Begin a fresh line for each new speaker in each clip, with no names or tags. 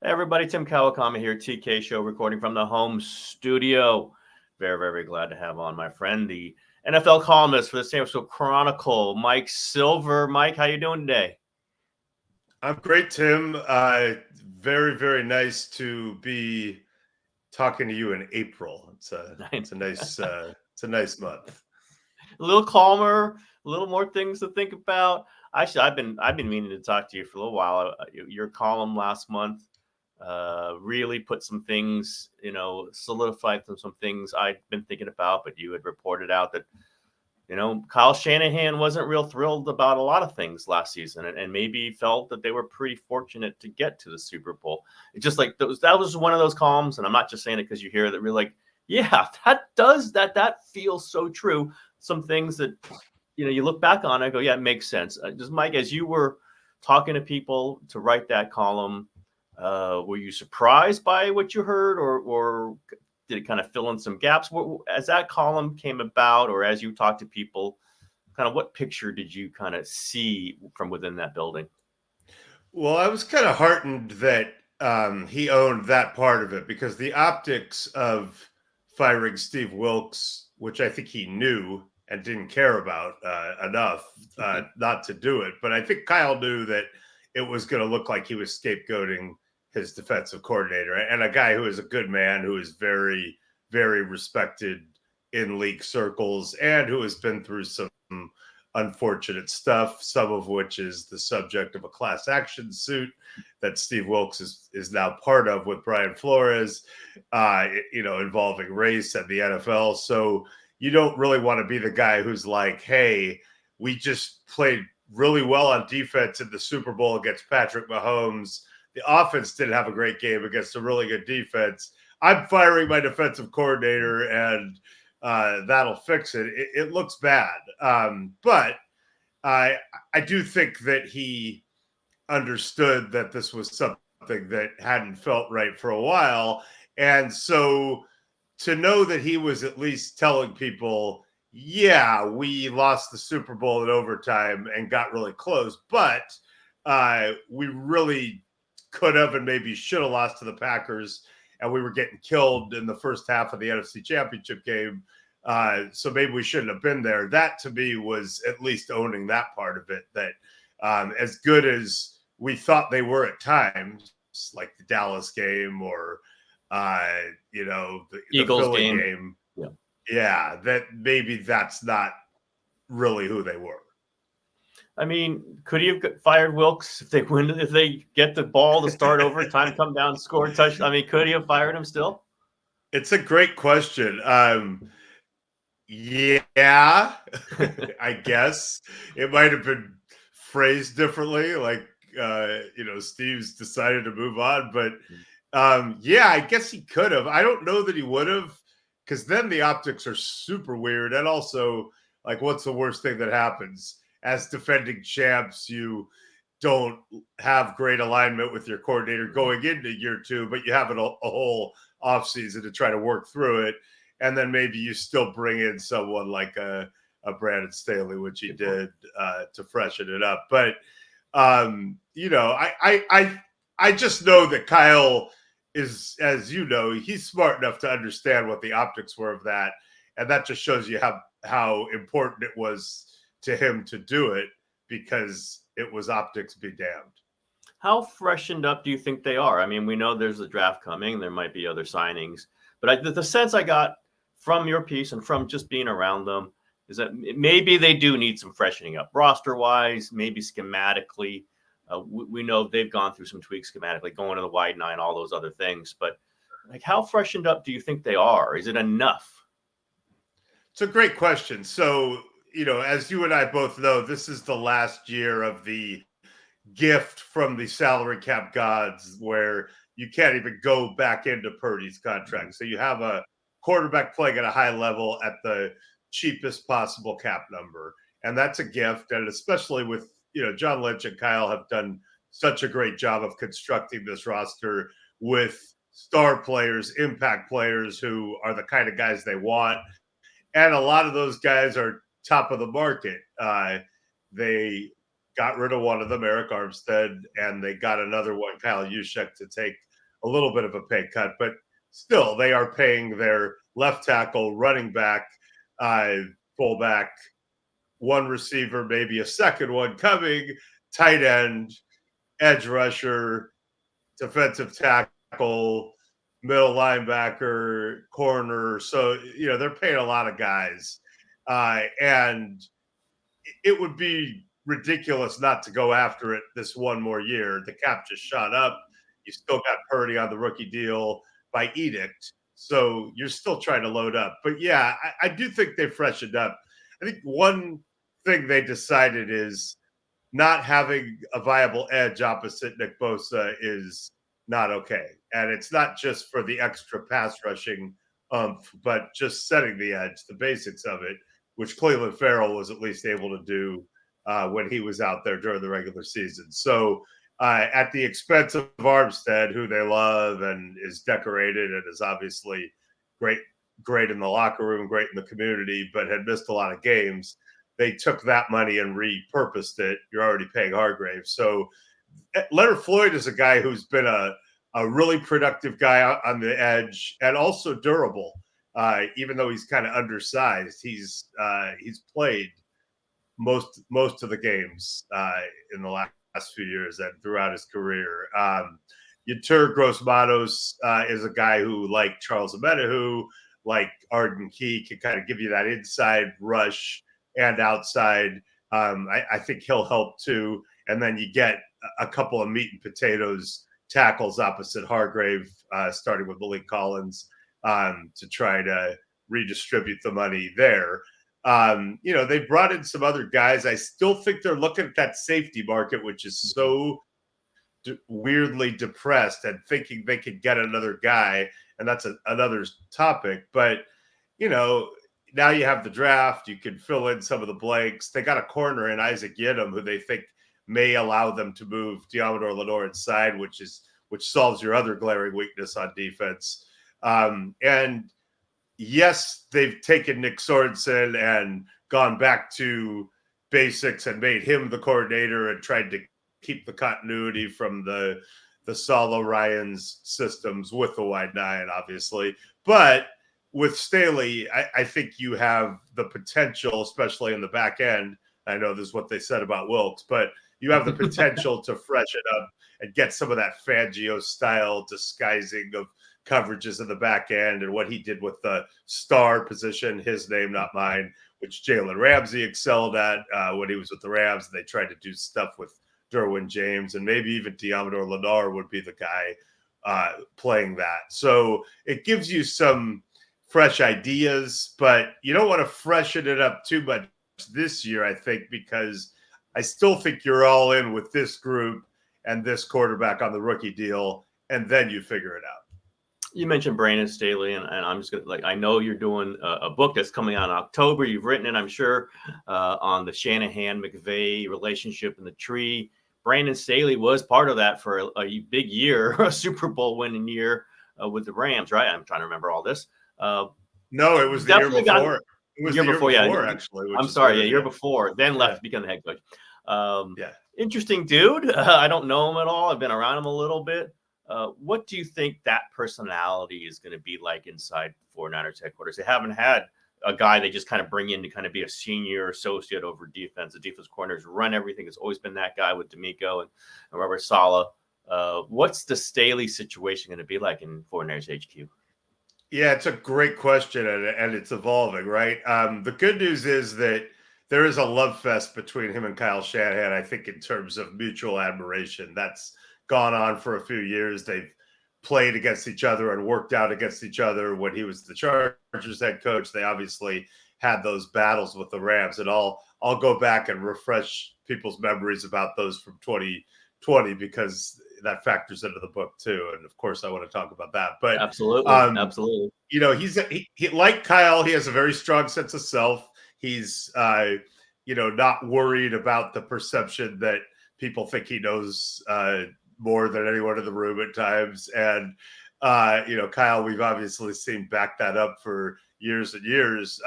Hey everybody, Tim Kawakami here, TK Show, recording from the home studio. Very, very glad to have on my friend, the NFL columnist for the San Francisco Chronicle, Mike Silver. Mike, how you doing today?
I'm great, Tim. Very, very nice to be talking to you in April. It's a nice month.
A little calmer, a little more things to think about. Actually, I've been meaning to talk to you for a little while. Your column last month really put some things, solidified some things I'd been thinking about, but you had reported out that Kyle Shanahan wasn't real thrilled about a lot of things last season, and maybe felt that they were pretty fortunate to get to the Super Bowl. It's just like that was one of those columns, and I'm not just saying it because you hear that. We're like, yeah, that feels so true. Some things that you look back on and go, yeah, it makes sense. Just Mike, as you were talking to people to write that column, were you surprised by what you heard, or did it kind of fill in some gaps? As that column came about, or as you talked to people, kind of what picture did you kind of see from within that building?
Well, I was kind of heartened that he owned that part of it, because the optics of firing Steve Wilks, which I think he knew and didn't care about enough not to do it. But I think Kyle knew that it was going to look like he was scapegoating his defensive coordinator, and a guy who is a good man, who is very, very respected in league circles, and who has been through some unfortunate stuff, some of which is the subject of a class action suit that Steve Wilks is now part of with Brian Flores, involving race and the NFL. So you don't really want to be the guy who's like, hey, we just played really well on defense in the Super Bowl against Patrick Mahomes. The offense didn't have a great game against a really good defense. I'm firing my defensive coordinator, and that'll fix it. It looks bad. But I do think that he understood that this was something that hadn't felt right for a while. And so to know that he was at least telling people, yeah, we lost the Super Bowl in overtime and got really close, but we really could have and maybe should have lost to the Packers, and we were getting killed in the first half of the NFC Championship game. So maybe we shouldn't have been there. That to me was at least owning that part of it, that as good as we thought they were at times, like the Dallas game or, the
Eagles
Philly game. Yeah, that maybe that's not really who they were.
I mean, could he have fired Wilks if they get the ball to start over, time come down, score, touch? I mean, could he have fired him still?
It's a great question. Yeah, I guess it might have been phrased differently. Like, Steve's decided to move on, but yeah, I guess he could have. I don't know that he would have, because then the optics are super weird. And also, like, what's the worst thing that happens? As defending champs, you don't have great alignment with your coordinator going into year two, but you have a whole offseason to try to work through it. And then maybe you still bring in someone like a Brandon Staley, which he did to freshen it up. But, I just know that Kyle is, as you know, he's smart enough to understand what the optics were of that. And that just shows you how important it was to him to do it, because it was optics be damned.
How freshened up do you think they are? I mean, we know there's a draft coming. There might be other signings. But the sense I got from your piece and from just being around them is that maybe they do need some freshening up roster-wise, maybe schematically. We know they've gone through some tweaks schematically, going to the wide nine, all those other things. But like, how freshened up do you think they are? Is it enough?
It's a great question. So, as you and I both know, this is the last year of the gift from the salary cap gods, where you can't even go back into Purdy's contract. So you have a quarterback playing at a high level at the cheapest possible cap number. And that's a gift. And especially with, John Lynch and Kyle have done such a great job of constructing this roster with star players, impact players who are the kind of guys they want. And a lot of those guys are top of the market. They got rid of one of them, Eric Armstead, and they got another one, Kyle Juszczyk, to take a little bit of a pay cut, but still they are paying their left tackle, running back, fullback, one receiver, maybe a second one coming, tight end, edge rusher, defensive tackle, middle linebacker, corner. So, they're paying a lot of guys. And it would be ridiculous not to go after it this one more year. The cap just shot up. You still got Purdy on the rookie deal by edict. So you're still trying to load up. But yeah, I do think they freshened up. I think one thing they decided is not having a viable edge opposite Nick Bosa is not okay. And it's not just for the extra pass rushing, but just setting the edge, the basics of it, which Cleveland Farrell was at least able to do when he was out there during the regular season. So at the expense of Armstead, who they love and is decorated and is obviously great in the locker room, great in the community, but had missed a lot of games, they took that money and repurposed it. You're already paying Hargrave. So Leonard Floyd is a guy who's been a really productive guy on the edge and also durable. Even though he's kind of undersized, he's played most of the games in the last few years and throughout his career. Yetur Gross-Matos is a guy who, like Charles Omenihu, like Arden Key, can kind of give you that inside rush and outside. I think he'll help too. And then you get a couple of meat and potatoes tackles opposite Hargrave, starting with Malik Collins, to try to redistribute the money there. They brought in some other guys. I still think they're looking at that safety market, which is so weirdly depressed, and thinking they could get another guy. And that's another topic. But, now you have the draft. You can fill in some of the blanks. They got a corner in Isaac Yiadom, who they think may allow them to move Diamador Lenore inside, which solves your other glaring weakness on defense. And yes, they've taken Nick Sorensen and gone back to basics and made him the coordinator and tried to keep the continuity from the Salo Ryans systems with the wide nine, obviously. But with Staley, I think you have the potential, especially in the back end. I know this is what they said about Wilks, but you have the potential to freshen up and get some of that Fangio style disguising of coverages in the back end, and what he did with the star position, his name, not mine, which Jalen Ramsey excelled at when he was with the Rams. They tried to do stuff with Derwin James, and maybe even Diamador Lenore would be the guy playing that. So it gives you some fresh ideas, but you don't want to freshen it up too much this year, I think, because I still think you're all in with this group and this quarterback on the rookie deal, and then you figure it out.
You mentioned Brandon Staley, and I'm just going to, I know you're doing a book that's coming out in October. You've written it, I'm sure, on the Shanahan-McVay relationship in the tree. Brandon Staley was part of that for a big year, a Super Bowl winning year with the Rams, right? I'm trying to remember all this.
No, it was the year before. It was the year before, actually.
I'm sorry, year before. Then left to become the head coach. Interesting dude. I don't know him at all. I've been around him a little bit. What do you think that personality is going to be like inside 49ers headquarters? They haven't had a guy they just kind of bring in to kind of be a senior associate over defense. The defense corners run everything. It's always been that guy with D'Amico and Robert Saleh. What's the Staley situation going to be like in 49ers HQ?
Yeah, it's a great question, and it's evolving, right? The good news is that there is a love fest between him and Kyle Shanahan, I think, in terms of mutual admiration. That's gone on for a few years. They've played against each other and worked out against each other. When he was the Chargers head coach, they obviously had those battles with the Rams. And I'll go back and refresh people's memories about those from 2020, because that factors into the book too. And of course I want to talk about that, but
absolutely.
He like Kyle, he has a very strong sense of self. He's, not worried about the perception that people think he knows more than anyone in the room at times. And, Kyle, we've obviously seen back that up for years and years.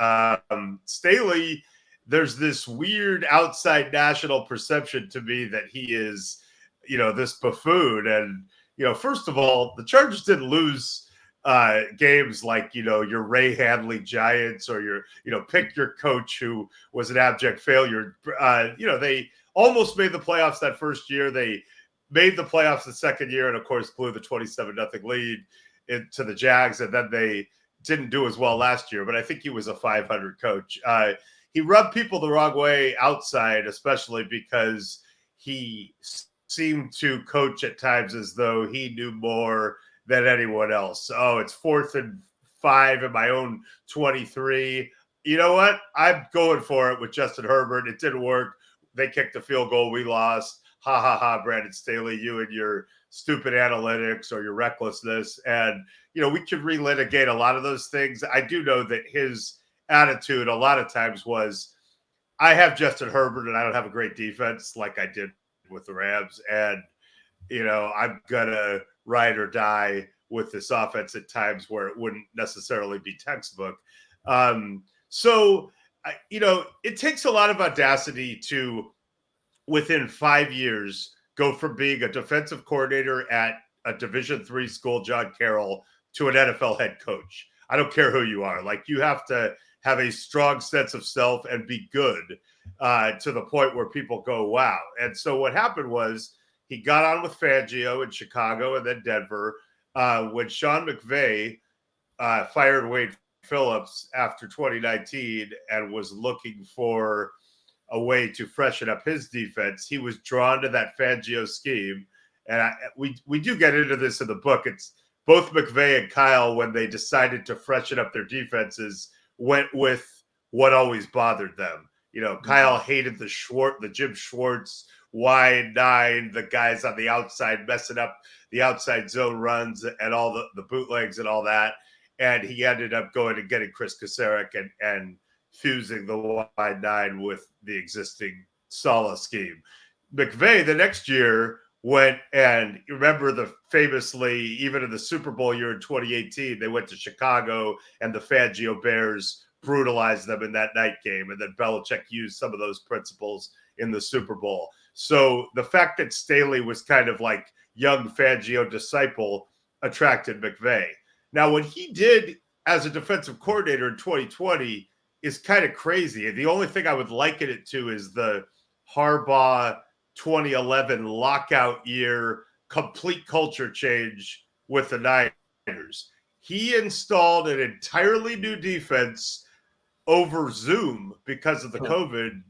Staley, there's this weird outside national perception to me that he is, this buffoon, and first of all, the Chargers didn't lose games like, your Ray Hadley Giants or pick your coach who was an abject failure. They almost made the playoffs that first year. They made the playoffs the second year and, of course, blew the 27-0 lead into the Jags. And then they didn't do as well last year, but I think he was a 500 coach. He rubbed people the wrong way outside, especially because he seemed to coach at times as though he knew more than anyone else. Oh, it's 4th and 5 in my own 23. You know what? I'm going for it with Justin Herbert. It didn't work. They kicked the field goal. We lost. Ha, ha, ha, Brandon Staley, you and your stupid analytics or your recklessness. And, we could relitigate a lot of those things. I do know that his attitude a lot of times was, I have Justin Herbert and I don't have a great defense like I did with the Rams. And, I'm going to ride or die with this offense at times where it wouldn't necessarily be textbook. So, it takes a lot of audacity to, within 5 years, go from being a defensive coordinator at a Division III school, John Carroll, to an NFL head coach. I don't care who you are. Like, you have to have a strong sense of self and be good to the point where people go, wow. And so what happened was he got on with Fangio in Chicago and then Denver. When Sean McVay fired Wade Phillips after 2019 and was looking for a way to freshen up his defense, he was drawn to that Fangio scheme. And we do get into this in the book. It's both McVay and Kyle, when they decided to freshen up their defenses, went with what always bothered them. Kyle hated the Jim Schwartz wide 9, the guys on the outside messing up the outside zone runs and all the bootlegs and all that. And he ended up going and getting Chris Kasarik and fusing the wide 9 with the existing Saleh scheme. McVay the next year went, and you remember famously, even in the Super Bowl year in 2018, they went to Chicago and the Fangio Bears brutalized them in that night game. And then Belichick used some of those principles in the Super Bowl. So the fact that Staley was kind of like young Fangio disciple attracted McVay. Now, what he did as a defensive coordinator in 2020 is kind of crazy. The only thing I would liken it to is the Harbaugh 2011 lockout year, complete culture change with the Niners. He installed an entirely new defense over Zoom because of the COVID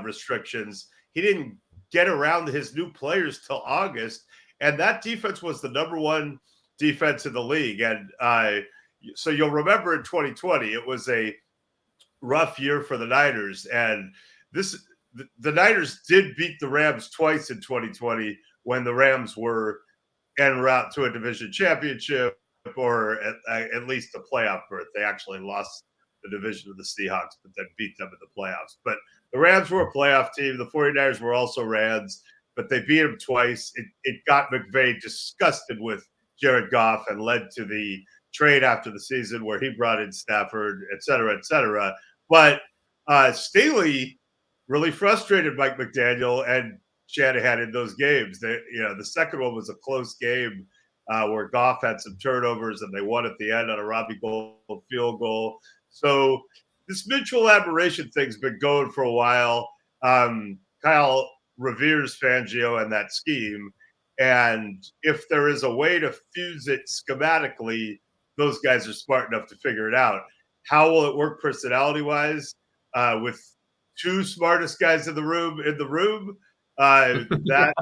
restrictions. He didn't get around his new players till August, and that defense was the number 1 defense in the league. And so you'll remember in 2020, it was a rough year for the Niners, and the Niners did beat the Rams twice in 2020 when the Rams were en route to a division championship or at least a playoff berth. They actually lost the division of the Seahawks, but then beat them in the playoffs. But the Rams were a playoff team. The 49ers were also Rams, but they beat them twice. It got McVay disgusted with Jared Goff and led to the trade after the season where he brought in Stafford, et cetera, et cetera. But Staley really frustrated Mike McDaniel and Shanahan in those games. The second one was a close game where Goff had some turnovers and they won at the end on a Robbie Gould field goal. So this mutual admiration thing's been going for a while. Kyle reveres Fangio and that scheme. And if there is a way to fuse it schematically, those guys are smart enough to figure it out. How will it work personality-wise with 2 smartest guys in the room? That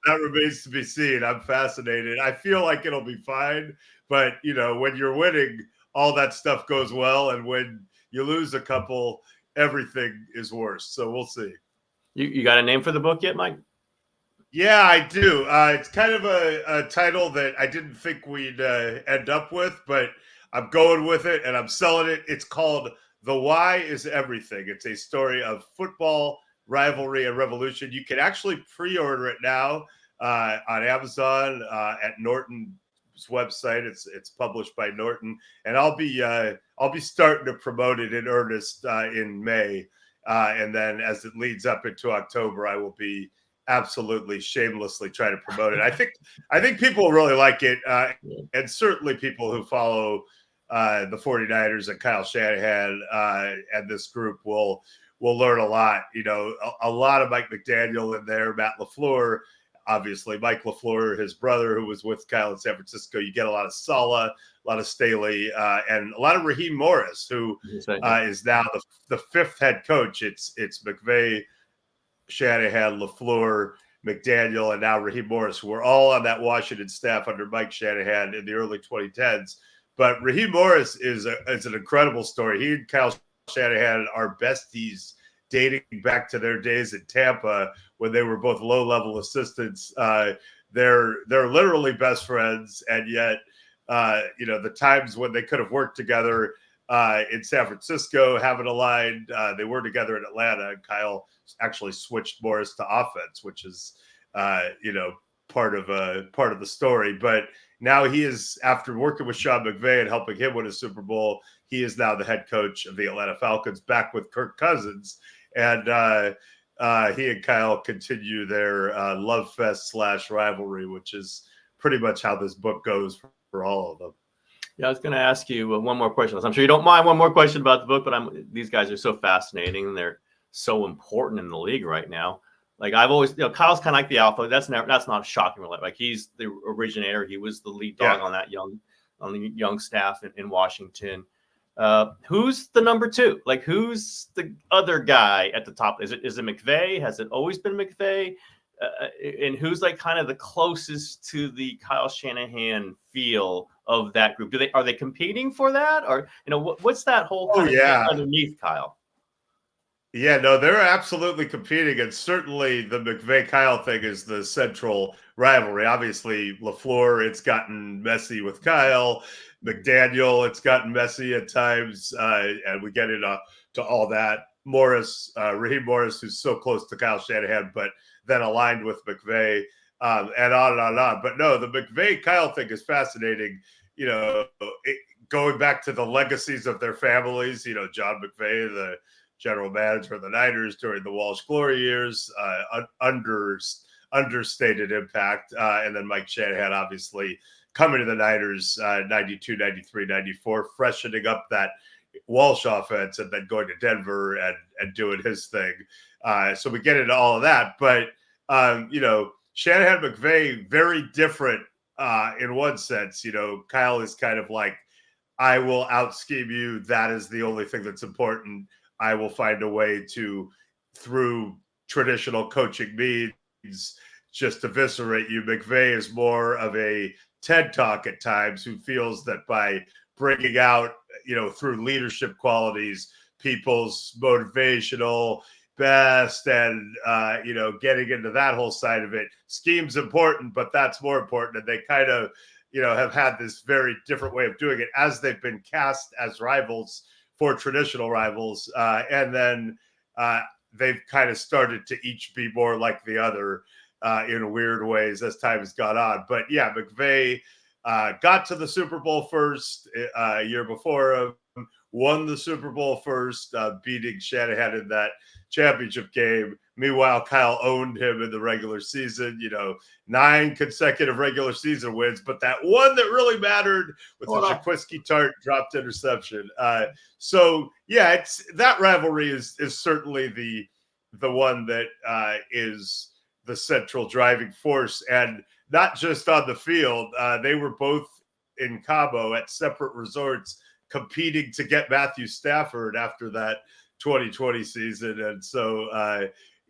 remains to be seen. I'm fascinated. I feel like it'll be fine, but when you're winning, all that stuff goes well, and when you lose a couple, everything is worse. So we'll see.
You got a name for the book yet, Mike?
Yeah, I do. It's kind of a title that I didn't think we'd end up with, but I'm going with it and I'm selling it. It's called The Why is Everything. It's a story of football, rivalry, and revolution. You can actually pre-order it now on Amazon at Norton's website. It's published by Norton, and I'll be starting to promote it in earnest in May, and then as it leads up into October, I will be absolutely shamelessly try to promote it. I think people really like it, and certainly people who follow the 49ers and Kyle Shanahan and this group will learn a lot. You know, a lot of Mike McDaniel in there, Matt LaFleur, obviously Mike LaFleur, his brother, who was with Kyle in San Francisco. You get a lot of Saleh, a lot of Staley, and a lot of Raheem Morris, who is now the fifth head coach. It's McVay, Shanahan, LaFleur, McDaniel, and now Raheem Morris, who were all on that Washington staff under Mike Shanahan in the early 2010s. But Raheem Morris is an incredible story. He and Kyle Shanahan are besties dating back to their days in Tampa when they were both low-level assistants. They're literally best friends, and yet, the times when they could have worked together in San Francisco haven't aligned. They were together in Atlanta, and Kyle actually switched Morris to offense, which is, part of the story. But now he is, after working with Sean McVay and helping him win a Super Bowl, he is now the head coach of the Atlanta Falcons, back with Kirk Cousins. And he and Kyle continue their love fest / rivalry, which is pretty much how this book goes for all of them.
Yeah, I was going to ask you one more question. I'm sure you don't mind one more question about the book, but these guys are so fascinating and they're so important in the league right now. Like I've always, Kyle's kind of like the alpha. That's not shocking. Like he's the originator. He was the lead dog on the young staff in Washington. Who's the number two? Like who's the other guy at the top? Is it McVay? Has it always been McVay? And who's like kind of the closest to the Kyle Shanahan feel of that group? Are they competing for that, or what's that whole kind of underneath Kyle?
Yeah, no, they're absolutely competing, and certainly the McVay-Kyle thing is the central rivalry. Obviously, LaFleur, it's gotten messy with Kyle. McDaniel, it's gotten messy at times, and we get into all that. Morris, Raheem Morris, who's so close to Kyle Shanahan, but then aligned with McVay, and on and on and on. But no, the McVay-Kyle thing is fascinating. Going back to the legacies of their families, John McVay, the general manager of the Niners during the Walsh glory years, understated impact. And then Mike Shanahan, obviously, coming to the Niners 92, 93, 94, freshening up that Walsh offense and then going to Denver and doing his thing. So we get into all of that. But, Shanahan, McVay, very different in one sense. Kyle is kind of like, I will out-scheme you. That is the only thing that's important. I will find a way to, through traditional coaching means, just eviscerate you. McVay is more of a TED Talk at times, who feels that by bringing out, through leadership qualities, people's motivational best and, getting into that whole side of it, scheme's important, but that's more important. And they kind of, have had this very different way of doing it as they've been cast as rivals for traditional rivals. And then they've kind of started to each be more like the other in weird ways as time has gone on. But yeah, McVay got to the Super Bowl first a year before him, won the Super Bowl first, beating Shanahan in that championship game. Meanwhile, Kyle owned him in the regular season, 9 consecutive regular season wins, but that one that really mattered with the Jaquiski Tart dropped interception. So yeah, it's that rivalry is certainly the one that is the central driving force, and not just on the field. They were both in Cabo at separate resorts competing to get Matthew Stafford after that 2020 season. And so,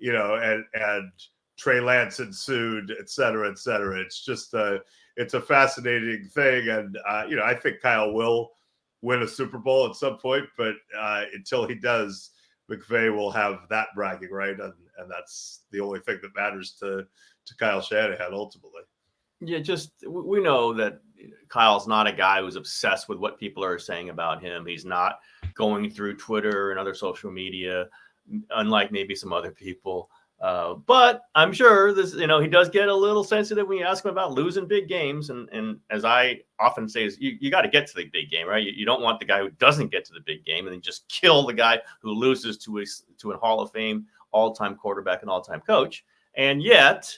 and Trey Lance ensued, et cetera, et cetera. It's just it's a fascinating thing. And, I think Kyle will win a Super Bowl at some point, but until he does, McVay will have that bragging right. And that's the only thing that matters to Kyle Shanahan ultimately.
Yeah, we know that Kyle's not a guy who's obsessed with what people are saying about him. He's not going through Twitter and other social media, unlike maybe some other people. But I'm sure this, he does get a little sensitive when you ask him about losing big games. And as I often say, is you got to get to the big game, right? You don't want the guy who doesn't get to the big game and then just kill the guy who loses to a Hall of Fame all-time quarterback and all-time coach. And yet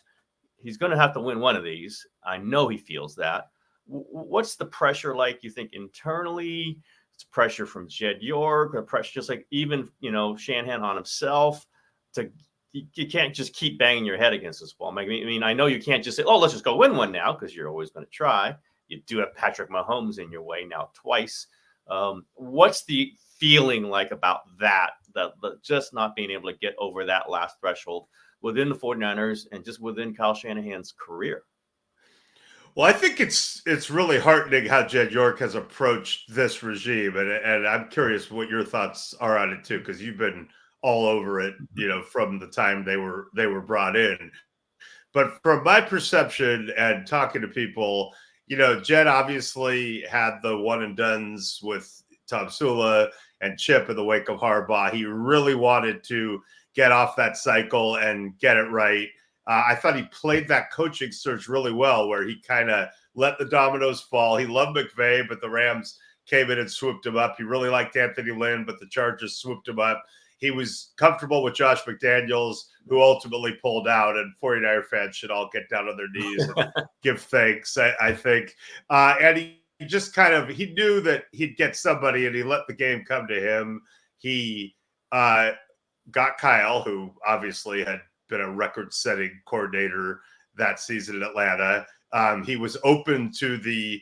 he's going to have to win one of these. I know he feels that. What's the pressure like, you think, internally? It's pressure from Jed York, or pressure just like even, Shanahan on himself to you can't just keep banging your head against this wall. I mean, I know you can't just say, oh, let's just go win one now, because you're always going to try. You do have Patrick Mahomes in your way now twice. What's the feeling like about that just not being able to get over that last threshold within the 49ers and just within Kyle Shanahan's career?
Well, I think it's really heartening how Jed York has approached this regime, and I'm curious what your thoughts are on it too, because you've been all over it, from the time they were brought in. But from my perception and talking to people, Jed obviously had the one and dones with Tom Sula and Chip in the wake of Harbaugh. He really wanted to get off that cycle and get it right. I thought he played that coaching search really well, where he kind of let the dominoes fall. He loved McVay, but the Rams came in and swooped him up. He really liked Anthony Lynn, but the Chargers swooped him up. He was comfortable with Josh McDaniels, who ultimately pulled out, and 49er fans should all get down on their knees and give thanks, I think. And he just he knew that he'd get somebody, and he let the game come to him. He got Kyle, who obviously had been a record-setting coordinator that season in Atlanta. He was open to the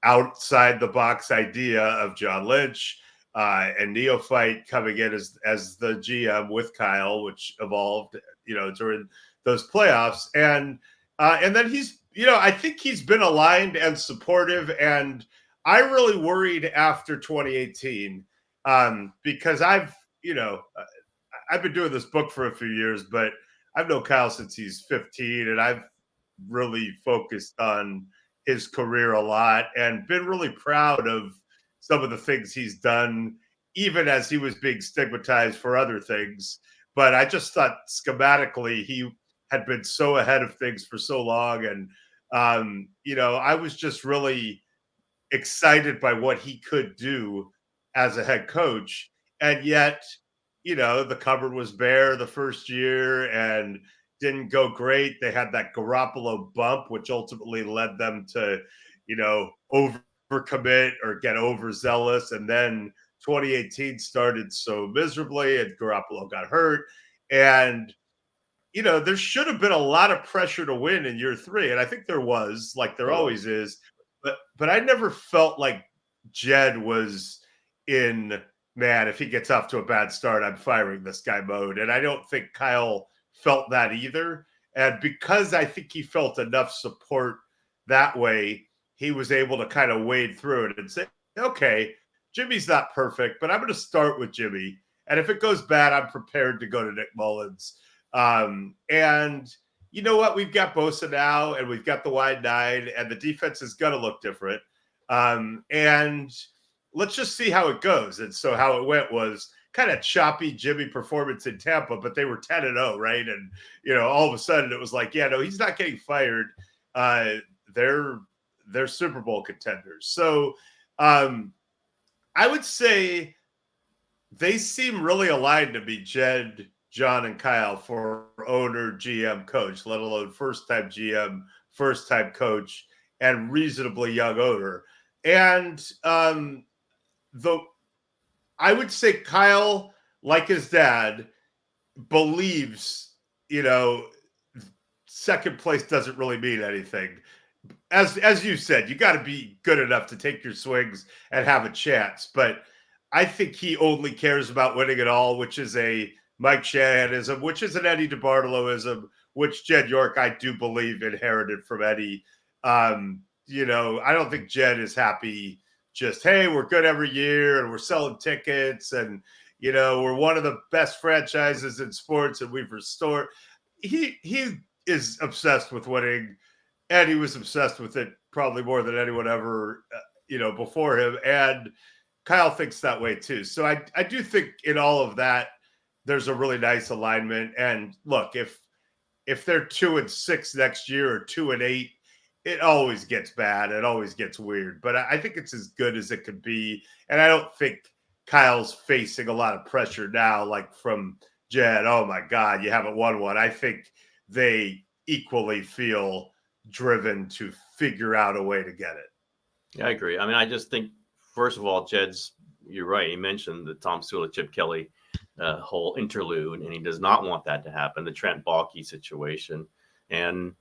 outside-the-box idea of John Lynch, and neophyte coming in as the GM with Kyle, which evolved, during those playoffs. And then he's, I think he's been aligned and supportive. And I really worried after 2018 because I've been doing this book for a few years, but I've known Kyle since he's 15, and I've really focused on his career a lot and been really proud of some of the things he's done, even as he was being stigmatized for other things. But I just thought schematically he had been so ahead of things for so long. And, I was just really excited by what he could do as a head coach. And yet, the cupboard was bare the first year and didn't go great. They had that Garoppolo bump, which ultimately led them to, overcommit or get overzealous. And then 2018 started so miserably, and Garoppolo got hurt. And, there should have been a lot of pressure to win in year 3. And I think there was, like there always is. But I never felt like Jed was in, man, if he gets off to a bad start, I'm firing this guy mode. And I don't think Kyle felt that either. And because I think he felt enough support that way, he was able to kind of wade through it and say, okay, Jimmy's not perfect, but I'm going to start with Jimmy. And if it goes bad, I'm prepared to go to Nick Mullins. And you know what? We've got Bosa now, and we've got the wide 9, and the defense is going to look different. And let's just see how it goes. And so how it went was kind of choppy Jimmy performance in Tampa, but they were 10-0, right? And, all of a sudden it was like, yeah, no, he's not getting fired. They're Super Bowl contenders. So I would say they seem really aligned to me, Jed, John, and Kyle, for owner, GM, coach, let alone first-time GM, first-time coach, and reasonably young owner. And I would say Kyle, like his dad, believes, second place doesn't really mean anything. As you said, you got to be good enough to take your swings and have a chance. But I think he only cares about winning it all, which is a Mike Shanahanism, which is an Eddie DeBartoloism, which Jed York, I do believe, inherited from Eddie. I don't think Jed is happy just, hey, we're good every year and we're selling tickets and, we're one of the best franchises in sports and we've restored. He is obsessed with winning, and he was obsessed with it probably more than anyone ever, before him. And Kyle thinks that way too. So I do think in all of that, there's a really nice alignment. And look, if they're 2-6 next year or 2-8, it always gets bad. It always gets weird. But I think it's as good as it could be. And I don't think Kyle's facing a lot of pressure now, like from Jed. Oh my God, you haven't won one. I think they equally feel driven to figure out a way to get it.
Yeah, I agree. I mean, I just think, first of all, you're right. He mentioned the Tom Sula, Chip Kelly whole interlude, and he does not want that to happen, the Trent Baalke situation. And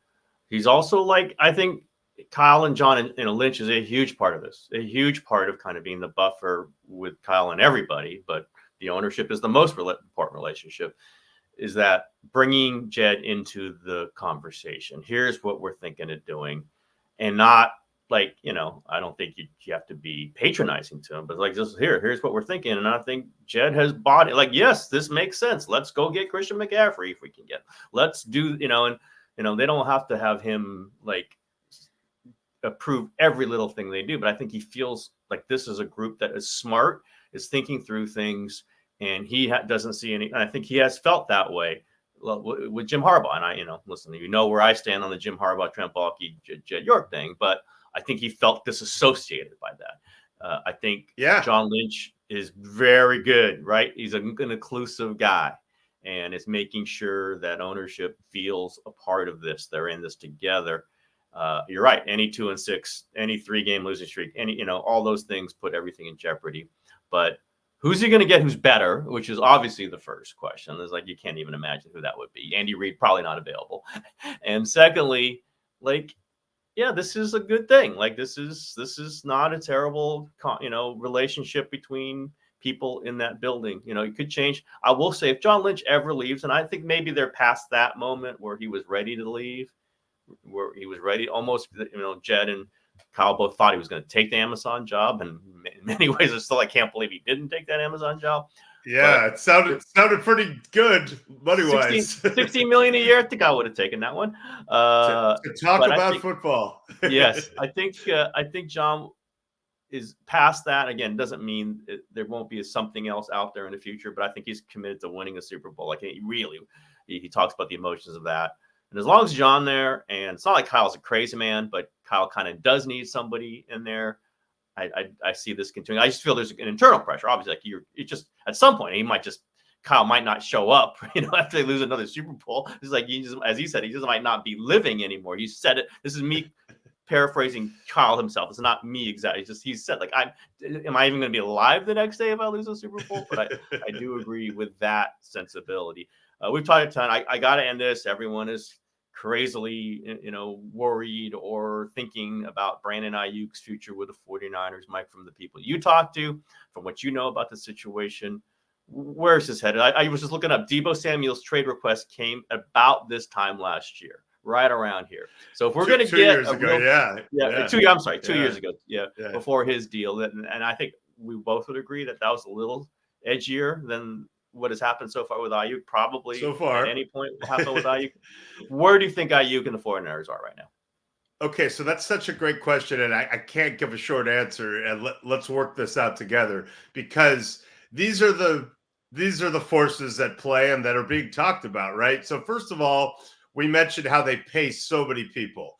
he's also like, I think Kyle and John and Lynch is a huge part of this, a huge part of kind of being the buffer with Kyle and everybody, but the ownership is the most important relationship, is that bringing Jed into the conversation. Here's what we're thinking of doing, and not like, I don't think you have to be patronizing to him, but like, just here's what we're thinking. And I think Jed has bought it. Like, yes, this makes sense. Let's go get Christian McCaffrey if we can get, let's do, and they don't have to have him like approve every little thing they do, but I think he feels like this is a group that is smart, is thinking through things, and he doesn't see any. And I think he has felt that way with Jim Harbaugh. And listen, where I stand on the Jim Harbaugh, Trent Baalke, Jed York thing, but I think he felt disassociated by that. I think John Lynch is very good, right? He's an inclusive guy, and is making sure that ownership feels a part of this. They're in this together. You're right. Any 2-6, any 3-game losing streak, all those things put everything in jeopardy. But who's he going to get who's better, which is obviously the first question. There's like, you can't even imagine who that would be. Andy Reid, probably not available. And secondly, like, yeah, this is a good thing. Like, this is not a terrible, relationship between people in that building. It could change. I will say, if John Lynch ever leaves, and I think maybe they're past that moment where he was ready to leave, where he was ready, almost, Jed and Kyle both thought he was going to take the Amazon job, and in many ways, it's still, I can't believe he didn't take that Amazon job.
Yeah, but it sounded pretty good money-wise.
$16 million a year. I think I would have taken that one.
To talk about football.
Yes, I think John is past that. Again, doesn't mean there won't be something else out there in the future, but I think he's committed to winning a Super Bowl. Like, he talks about the emotions of that. And as long as John there, and it's not like Kyle's a crazy man, but Kyle kind of does need somebody in there. I see this continuing. I just feel there's an internal pressure. Obviously, like it just at some point Kyle might not show up. After they lose another Super Bowl, it's like as he said, he just might not be living anymore. He said it. This is me paraphrasing Kyle himself. It's not me exactly. It's just he said, like, am I even going to be alive the next day if I lose a Super Bowl? But I do agree with that sensibility. We've talked a ton. I got to end this. Everyone is crazily, worried or thinking about Brandon Aiyuk's future with the 49ers. Mike, from the people you talk to, from what you know about the situation, where's his headed? I was just looking up. Deebo Samuel's trade request came about this time last year, right around here. So if we're going to get
2 years ago,
2 years ago, before his deal, and I think we both would agree that was a little edgier than what has happened so far with Aiyuk. Probably
so far
at any point will happen with Aiyuk. Where do you think Aiyuk and the 49ers are right now?
Okay, so that's such a great question, and I can't give a short answer. And let's work this out together, because these are the forces at play and that are being talked about, right? So first of all, we mentioned how they pay so many people.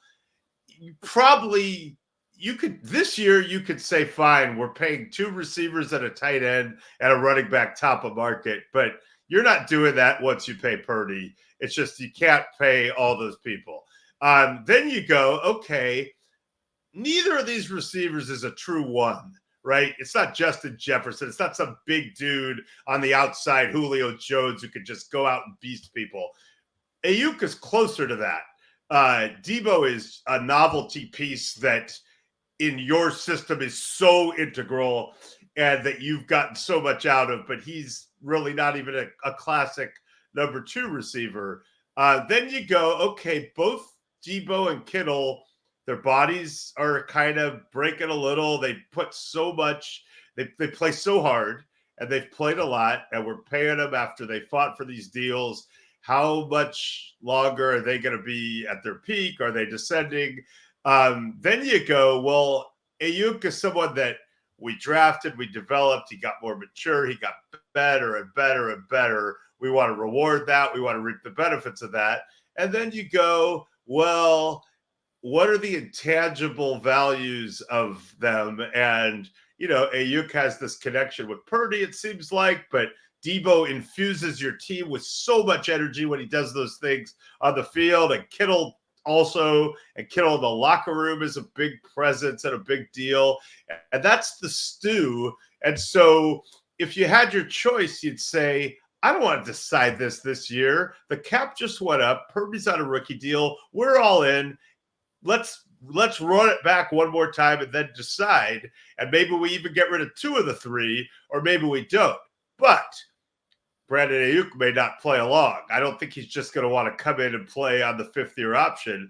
This year you could say, fine, we're paying 2 receivers and a tight end and a running back top of market, but you're not doing that once you pay Purdy. It's just you can't pay all those people. Then you go, okay, neither of these receivers is a true one, right? It's not Justin Jefferson. It's not some big dude on the outside, Julio Jones, who could just go out and beast people. Aiyuk is closer to that. Deebo is a novelty piece that in your system is so integral and that you've gotten so much out of, but he's really not even a classic number 2 receiver. Then you go, okay, both Deebo and Kittle, their bodies are kind of breaking a little. They put so much, they play so hard, and they've played a lot, and we're paying them after they fought for these deals. How much longer are they going to be at their peak? Are they descending? Then you go, well, Aiyuk is someone that we drafted, we developed, he got more mature, he got better and better and better. We want to reward that. We want to reap the benefits of that. And then you go, well, what are the intangible values of them? And, Aiyuk has this connection with Purdy, it seems like, but Debo infuses your team with so much energy when he does those things on the field, and Kittle also, and Kittle in the locker room is a big presence and a big deal. And that's the stew. And so if you had your choice, you'd say, I don't want to decide this year. The cap just went up. Purdy's on a rookie deal. We're all in. Let's run it back one more time and then decide. And maybe we even get rid of 2 of the 3, or maybe we don't. But Brandon Aiyuk may not play along. I don't think he's just going to want to come in and play on the 5th-year option.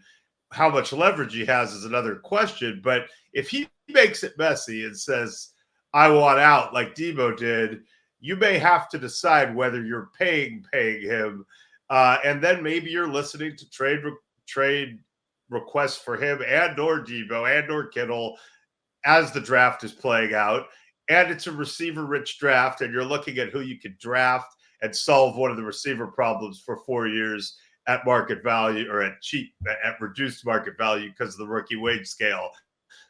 How much leverage he has is another question. But if he makes it messy and says, I want out like Debo did, you may have to decide whether you're paying him. And then maybe you're listening to trade requests for him and or Debo and or Kittle as the draft is playing out. And it's a receiver-rich draft, and you're looking at who you could draft and solve one of the receiver problems for 4 years at market value, or at reduced market value because of the rookie wage scale.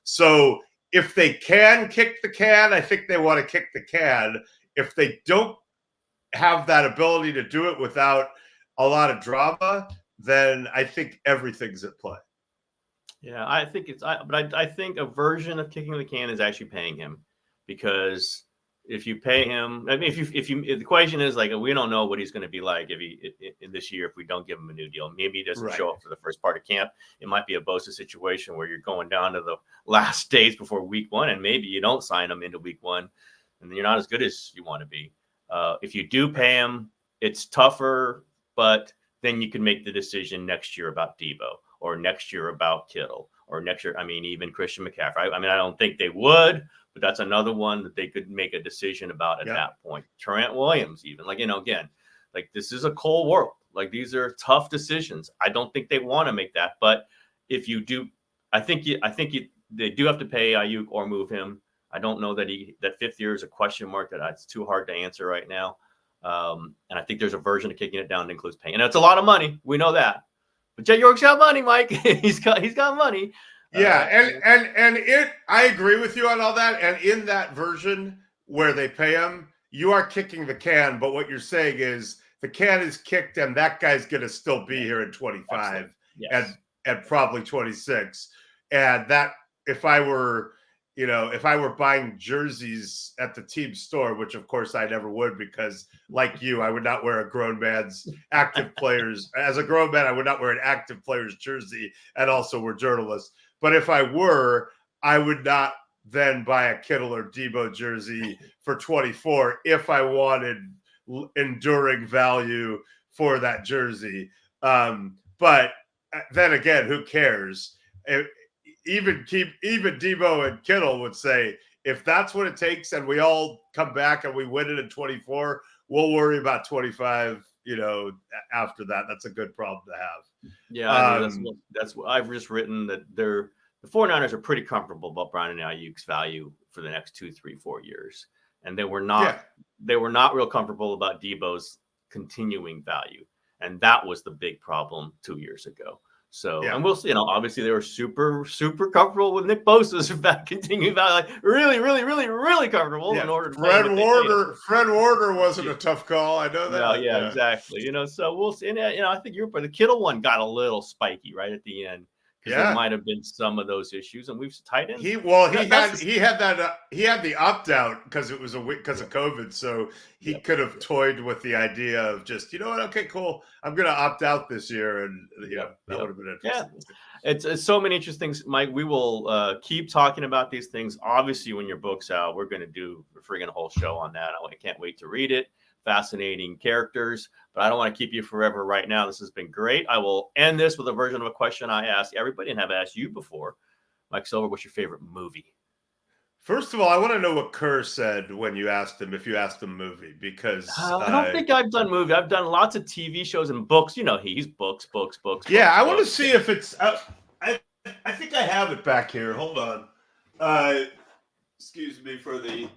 So if they can kick the can, I think they want to kick the can. If they don't have that ability to do it without a lot of drama, then I think everything's at play.
Yeah, I think I think a version of kicking the can is actually paying him, because if you pay him, I mean, if the equation is like, we don't know what he's going to be like in this year if we don't give him a new deal. Maybe he doesn't show up for the first part of camp. It might be a Bosa situation where you're going down to the last days before week 1, and maybe you don't sign him into week 1, and you're not as good as you want to be. If you do pay him, it's tougher, but then you can make the decision next year about Debo, or next year about Kittle, or next year, I mean, even Christian McCaffrey. I mean, I don't think they would, but that's another one that they could make a decision about at that point. Trent Williams, even, like, again, like, this is a cold world. Like, these are tough decisions. I don't think they want to make that, but if you do, I think they do have to pay Aiyuk or move him. I don't know that that 5th year is a question mark that it's too hard to answer right now. And I think there's a version of kicking it down that includes paying, and it's a lot of money. We know that. But Jet York's got money, Mike. he's got money.
Yeah, and I agree with you on all that. And in that version where they pay him, you are kicking the can. But what you're saying is the can is kicked, and that guy's going to still be here in 25 and probably 26. And that, if I were buying jerseys at the team store, which of course I never would, because like you, I would not wear a grown man's active players. As a grown man, I would not wear an active player's jersey, and also we're journalists. But if I were, I would not then buy a Kittle or Debo jersey for 24 if I wanted enduring value for that jersey. But then again, who cares? Even Debo and Kittle would say, if that's what it takes and we all come back and we win it in 24, we'll worry about 25, after that. That's a good problem to have.
Yeah, that's what I've just written, that the 49ers are pretty comfortable about Brandon Aiyuk's value for the next 2, 3, 4 years. And they were not real comfortable about Debo's continuing value. And that was the big problem 2 years ago. So, and we'll see, obviously they were super, super comfortable with Nick Bosa's continuing value, like really, really, really, really comfortable in order to
Fred Warner wasn't a tough call. I know that.
No, exactly. So we'll see. And, I think the Kittle one got a little spiky right at the end, because there might have been some of those issues, and we've tight ends.
He had the opt out because it was because of COVID, so he could have toyed with the idea of just, okay, cool, I'm going to opt out this year, and that would have been interesting.
Yeah, it's so many interesting things, Mike. We will keep talking about these things. Obviously, when your book's out, we're going to do a friggin' whole show on that. I can't wait to read it. Fascinating characters, but I don't want to keep you forever right now. This has been great. I will end this with a version of a question I asked everybody and have asked you before. Mike Silver, what's your favorite movie?
First of all, I want to know what Kerr said when you asked him, if you asked him movie, because
I don't think I've done movie. I've done lots of TV shows and books. He's books.
Yeah, I want to see if it's, I think I have it back here. Hold on. Excuse me for the,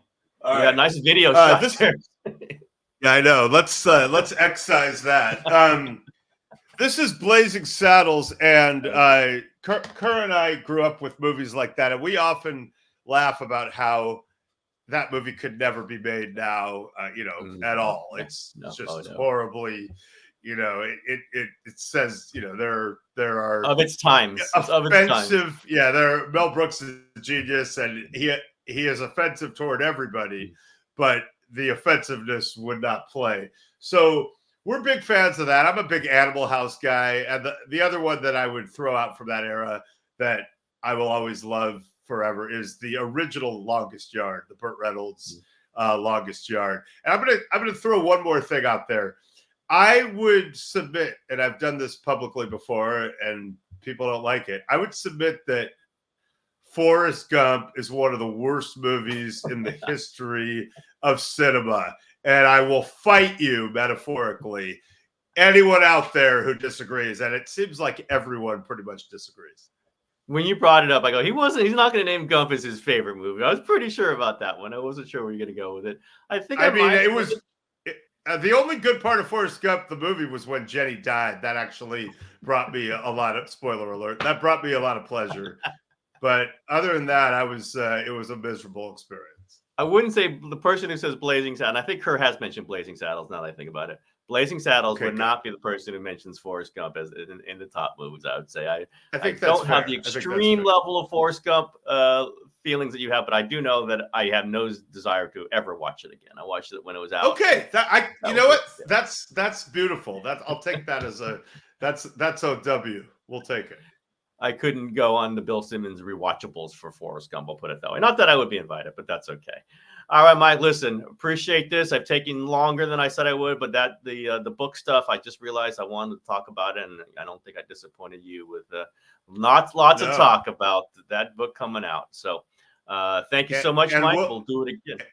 nice video shot there.
Yeah, I know. Let's excise that. This is Blazing Saddles, and Kerr and I grew up with movies like that, and we often laugh about how that movie could never be made now, at all. It's just horribly, it says, there are
of its times. It's of its times.
offensive. Yeah, Mel Brooks is a genius, and he is offensive toward everybody, but the offensiveness would not play. So we're big fans of that. I'm a big Animal House guy, and the other one that I would throw out from that era that I will always love forever is the original Longest Yard, the Burt Reynolds Longest Yard. And I'm gonna throw one more thing out there. I would submit, and I've done this publicly before, and people don't like it. I would submit that Forrest Gump is one of the worst movies in the history of cinema, and I will fight you metaphorically. Anyone out there who disagrees, and it seems like everyone pretty much disagrees.
When you brought it up, I go, he's not going to name Gump as his favorite movie. I was pretty sure about that one. I wasn't sure where you're going to go with it.
The only good part of Forrest Gump, the movie, was when Jenny died. That actually brought me a lot of, spoiler alert, that brought me a lot of pleasure. But other than that, it was a miserable experience.
I wouldn't say the person who says Blazing Saddles, and I think Kerr has mentioned Blazing Saddles now that I think about it. Blazing Saddles would not be the person who mentions Forrest Gump as in the top movies, I would say. I think don't have the extreme level of Forrest Gump feelings that you have, but I do know that I have no desire to ever watch it again. I watched it when it was out.
Okay. You know what? That's beautiful. I'll take that as that's OW. We'll take it.
I couldn't go on the Bill Simmons rewatchables for Forrest Gump. I'll put it that way. Not that I would be invited, but that's okay. All right, Mike, listen, appreciate this. I've taken longer than I said I would, but the book stuff, I just realized I wanted to talk about it, and I don't think I disappointed you with lots of talk about that book coming out. So thank you so much, Mike. We'll do it again.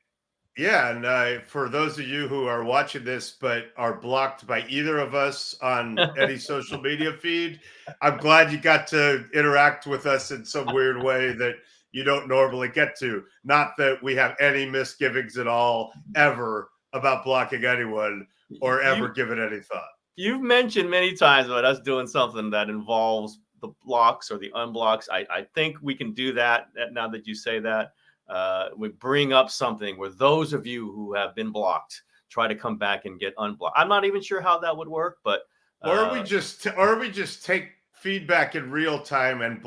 Yeah, and for those of you who are watching this but are blocked by either of us on any social media feed, I'm glad you got to interact with us in some weird way that you don't normally get to. Not that we have any misgivings at all, ever, about blocking anyone or ever given any thought.
You've mentioned many times about us doing something that involves the blocks or the unblocks. I think we can do that now that you say that. We bring up something where those of you who have been blocked try to come back and get unblocked. I'm not even sure how that would work, but
or we just take feedback in real time and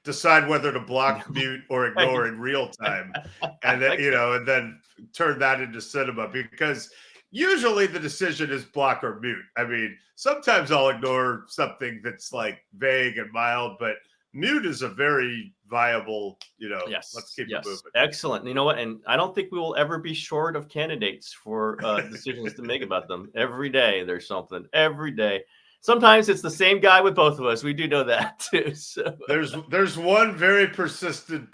decide whether to block, mute, or ignore in real time, and then and then turn that into cinema, because usually the decision is block or mute. I mean, sometimes I'll ignore something that's like vague and mild, but mute is a very viable,
yes,
let's keep it moving.
Excellent. You know what? And I don't think we will ever be short of candidates for decisions to make about them. Every day there's something. Every day. Sometimes it's the same guy with both of us. We do know that too. So
there's one very persistent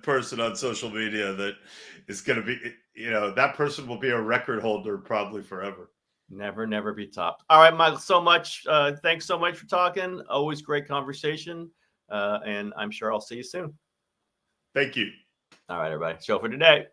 person on social media that is going to be, that person will be a record holder probably forever.
Never be topped. All right, Michael, so much. Thanks so much for talking. Always great conversation. And I'm sure I'll see you soon.
Thank you.
All right, everybody. Show for today.